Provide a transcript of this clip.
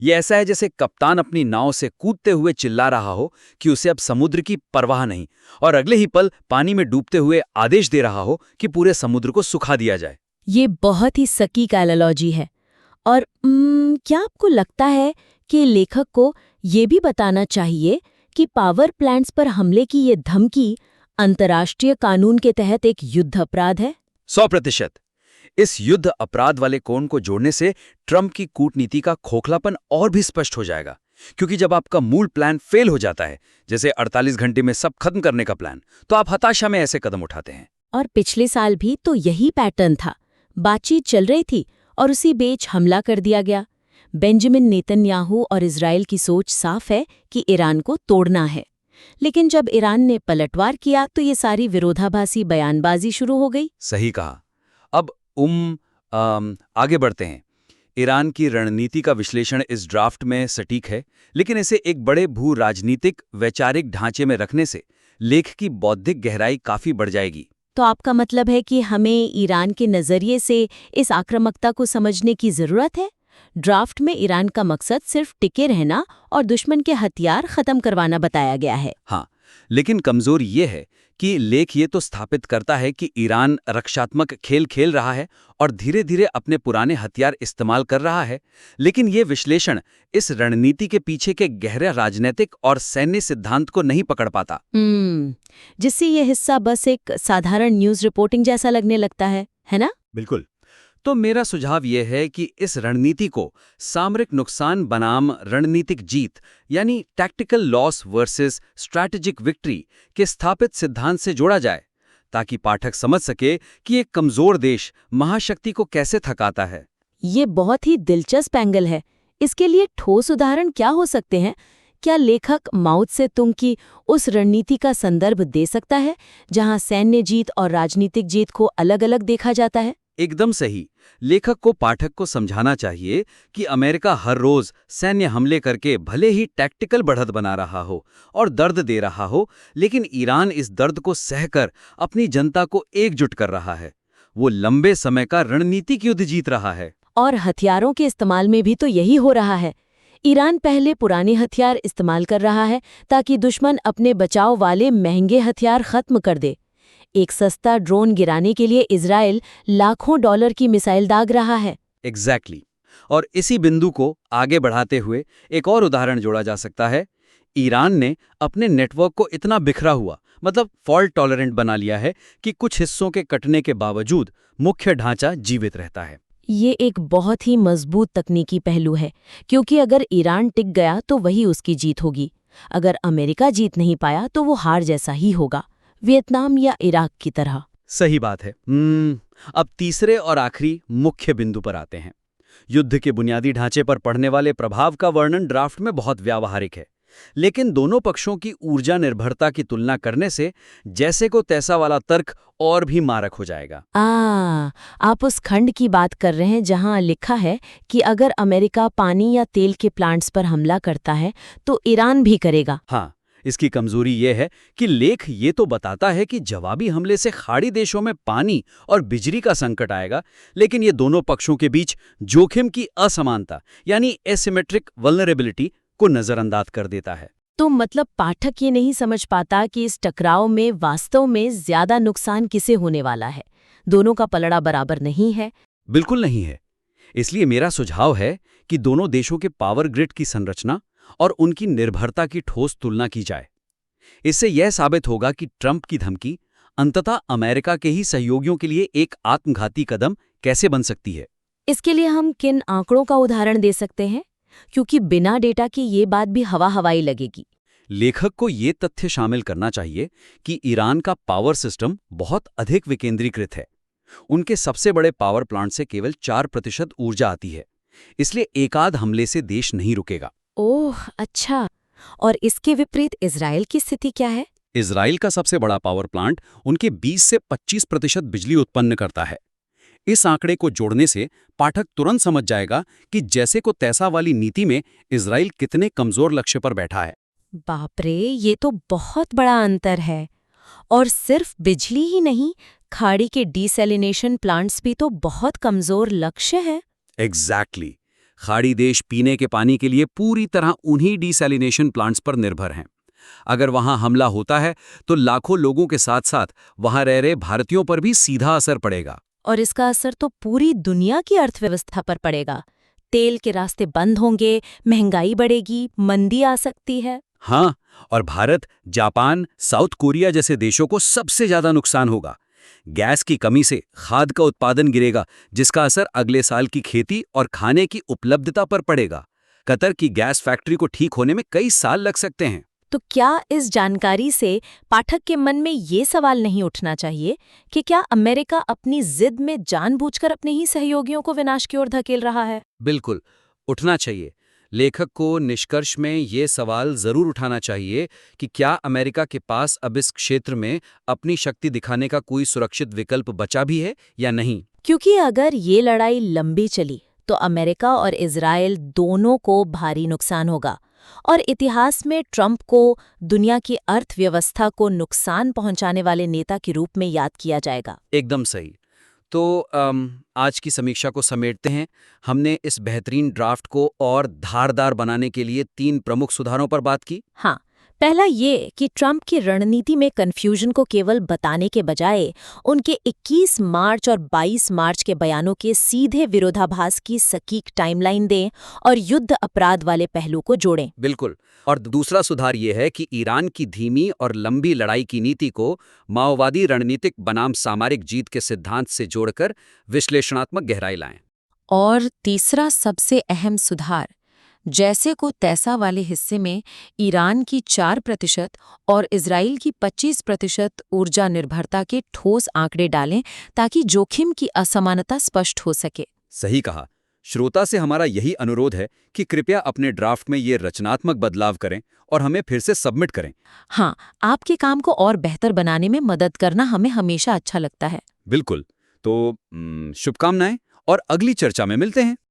ये ऐसा है जैसे कप्तान अपनी नाव से कूदते हुए चिल्ला रहा हो कि उसे अब समुद्र की परवाह नहीं, और अगले ही पल पानी में डूबते हुए आदेश दे रहा हो कि पूरे समुद्र को सुखा दिया जाए। ये बहुत ही सटीक एनालॉजी है। और क्या आपको लगता है कि लेखक को ये भी बताना चाहिए कि पावर प्लांट्स पर हमले की ये धमकी अंतर्राष्ट्रीय कानून के तहत एक युद्ध अपराध है? 100%। इस युद्ध अपराध वाले कोण को जोड़ने से ट्रंप की कूटनीति का खोखलापन और भी स्पष्ट हो जाएगा, क्योंकि जब आपका मूल प्लान फेल हो जाता है, जैसे 48 घंटे में सब खत्म करने का प्लान, तो आप हताशा में ऐसे कदम उठाते हैं। और पिछले साल भी तो यही पैटर्न था। बातचीत चल रही थी और उसी बीच हमला कर दिया गया। बेंजामिन नेतन्याहू और इजराइल की सोच साफ है कि ईरान को तोड़ना है, लेकिन जब ईरान ने पलटवार किया तो ये सारी विरोधाभासी बयानबाजी शुरू हो गई। सही कहा। अब आगे बढ़ते हैं। ईरान की रणनीति का विश्लेषण इस ड्राफ्ट में सटीक है, लेकिन इसे एक बड़े भू राजनीतिक वैचारिक ढांचे में रखने से लेख की बौद्धिक गहराई काफी बढ़ जाएगी। तो आपका मतलब है कि हमें ईरान के नजरिए से इस आक्रामकता को समझने की जरूरत है? ड्राफ्ट में ईरान का मकसद सिर्फ टिके रहना और दुश्मन के हथियार खत्म करवाना बताया गया है। हाँ, लेकिन कमजोर ये है कि लेख ये तो स्थापित करता है कि ईरान रक्षात्मक खेल खेल रहा है और धीरे धीरे अपने पुराने हथियार इस्तेमाल कर रहा है, लेकिन ये विश्लेषण इस रणनीति के पीछे के गहरे राजनीतिक और सैन्य सिद्धांत को नहीं पकड़ पाता। जिससे ये हिस्सा बस एक साधारण न्यूज रिपोर्टिंग जैसा लगने लगता है ना? बिल्कुल। तो मेरा सुझाव यह है कि इस रणनीति को सामरिक नुकसान बनाम रणनीतिक जीत, यानी tactical loss versus strategic victory के स्थापित सिद्धांत से जोड़ा जाए, ताकि पाठक समझ सके कि एक कमजोर देश महाशक्ति को कैसे थकाता है। ये बहुत ही दिलचस्प एंगल है। इसके लिए ठोस उदाहरण क्या हो सकते हैं? क्या लेखक माओ त्से-तुंग की उस रणनीति का संदर्भ दे सकता है जहां सैन्य जीत और राजनीतिक जीत को अलग-अलग देखा जाता है? एकदम सही। लेखक को पाठक को समझाना चाहिए कि अमेरिका हर रोज सैन्य हमले करके भले ही टैक्टिकल बढ़त बना रहा हो और दर्द दे रहा हो, लेकिन ईरान इस दर्द को सहकर अपनी जनता को एकजुट कर रहा है। वो लंबे समय का रणनीतिक युद्ध जीत रहा है। और हथियारों के इस्तेमाल में भी तो यही हो रहा है। ईरान पहले पुराने हथियार इस्तेमाल कर रहा है ताकि दुश्मन अपने बचाव वाले महंगे हथियार खत्म कर दे। एक सस्ता ड्रोन गिराने के लिए इजराइल लाखों डॉलर की मिसाइल दाग रहा है। एग्जैक्टली। और इसी बिंदु को आगे बढ़ाते हुए एक और उदाहरण जोड़ा जा सकता है। ईरान ने अपने नेटवर्क को इतना बिखरा हुआ, मतलब फॉल्ट टॉलरेंट बना लिया है कि कुछ हिस्सों के कटने के बावजूद मुख्य ढांचा जीवित रहता है। ये एक बहुत ही मजबूत तकनीकी पहलू है, क्योंकि अगर ईरान टिक गया तो वही उसकी जीत होगी। अगर अमेरिका जीत नहीं पाया तो वो हार जैसा ही होगा, वियतनाम या इराक की तरह। सही बात है। अब तीसरे और आखिरी मुख्य बिंदु पर आते हैं। युद्ध के बुनियादी ढांचे पर पड़ने वाले प्रभाव का वर्णन ड्राफ्ट में बहुत व्यावहारिक है, लेकिन दोनों पक्षों की ऊर्जा निर्भरता की तुलना करने से जैसे को तैसा वाला तर्क और भी मारक हो जाएगा। आप उस खंड की बात कर रहे हैं जहां लिखा है कि अगर अमेरिका पानी या तेल के प्लांट्स पर हमला करता है तो ईरान भी करेगा। हाँ, इसकी कमजोरी ये है कि लेख ये तो बताता है कि जवाबी हमले से खाड़ी देशों में पानी और बिजली का संकट आएगा, लेकिन ये दोनों पक्षों के बीच जोखिम की असमानता, यानी एसिमेट्रिक वल्नरेबिलिटी को नजरअंदाज कर देता है। तो मतलब पाठक ये नहीं समझ पाता कि इस टकराव में वास्तव में ज्यादा नुकसान किसे होने वाला है। दोनों का पलड़ा बराबर नहीं है। बिल्कुल नहीं है। इसलिए मेरा सुझाव है कि दोनों देशों के पावर ग्रिड की संरचना और उनकी निर्भरता की ठोस तुलना की जाए। इससे यह साबित होगा कि ट्रंप की धमकी अंततः अमेरिका के ही सहयोगियों के लिए एक आत्मघाती कदम कैसे बन सकती है। इसके लिए हम किन आंकड़ों का उदाहरण दे सकते हैं, क्योंकि बिना डेटा के ये बात भी हवाई लगेगी। लेखक को ये तथ्य शामिल करना चाहिए कि ईरान का पावर सिस्टम बहुत अधिक विकेंद्रीकृत है। उनके सबसे बड़े पावर प्लांट से केवल 4% ऊर्जा आती है, इसलिए एकाध हमले से देश नहीं रुकेगा। ओह अच्छा। और इसके विपरीत इजराइल की स्थिति क्या है? इजराइल का सबसे बड़ा पावर प्लांट उनके 20 से 25% बिजली उत्पन्न करता है। इस आंकड़े को जोड़ने से पाठक तुरंत समझ जाएगा कि जैसे को तैसा वाली नीति में इजराइल कितने कमजोर लक्ष्य पर बैठा है। बाप रे, ये तो बहुत बड़ा अंतर है। और सिर्फ बिजली ही नहीं, खाड़ी के डीसैलिनेशन प्लांट्स भी तो बहुत कमजोर लक्ष्य है। एग्जैक्टली। खाड़ी देश पीने के पानी के लिए पूरी तरह उन्हीं डिसैलिनेशन प्लांट्स पर निर्भर हैं। अगर वहां हमला होता है तो लाखों लोगों के साथ साथ वहां रह रहे भारतीयों पर भी सीधा असर पड़ेगा। और इसका असर तो पूरी दुनिया की अर्थव्यवस्था पर पड़ेगा। तेल के रास्ते बंद होंगे, महंगाई बढ़ेगी, मंदी आ सकती है। हाँ, और भारत, जापान, साउथ कोरिया जैसे देशों को सबसे ज्यादा नुकसान होगा। गैस की कमी से खाद का उत्पादन गिरेगा, जिसका असर अगले साल की खेती और खाने की उपलब्धता पर पड़ेगा। कतर की गैस फैक्ट्री को ठीक होने में कई साल लग सकते हैं। तो क्या इस जानकारी से पाठक के मन में ये सवाल नहीं उठना चाहिए कि क्या अमेरिका अपनी जिद में जानबूझकर अपने ही सहयोगियों को विनाश की ओर धकेल रहा है? बिल्कुल, उठना चाहिए। लेखक को निष्कर्ष में ये सवाल जरूर उठाना चाहिए कि क्या अमेरिका के पास अब इस क्षेत्र में अपनी शक्ति दिखाने का कोई सुरक्षित विकल्प बचा भी है या नहीं। क्योंकि अगर ये लड़ाई लंबी चली तो अमेरिका और इजराइल दोनों को भारी नुकसान होगा और इतिहास में ट्रंप को दुनिया की अर्थव्यवस्था को नुकसान पहुंचाने वाले नेता के रूप में याद किया जाएगा। एकदम सही। तो आज की समीक्षा को समेटते हैं। हमने इस बेहतरीन ड्राफ्ट को और धारदार बनाने के लिए 3 प्रमुख सुधारों पर बात की। हाँ, पहला ये कि ट्रंप की रणनीति में कन्फ्यूजन को केवल बताने के बजाय उनके 21 मार्च और 22 मार्च के बयानों के सीधे विरोधाभास की सटीक टाइमलाइन दें और युद्ध अपराध वाले पहलू को जोड़ें। बिल्कुल। और दूसरा सुधार ये है कि ईरान की धीमी और लंबी लड़ाई की नीति को माओवादी रणनीतिक बनाम सामरिक जीत के सिद्धांत से जोड़कर विश्लेषणात्मक गहराई लाएं। और तीसरा सबसे अहम सुधार, जैसे को तैसा वाले हिस्से में ईरान की 4% और इजराइल की 25% ऊर्जा निर्भरता के ठोस आंकड़े डालें ताकि जोखिम की असमानता स्पष्ट हो सके। सही कहा। श्रोता से हमारा यही अनुरोध है कि कृपया अपने ड्राफ्ट में ये रचनात्मक बदलाव करें और हमें फिर से सबमिट करें। हाँ, आपके काम को और बेहतर बनाने में मदद करना हमें हमेशा अच्छा लगता है। बिल्कुल। तो शुभकामनाएं और अगली चर्चा में मिलते हैं।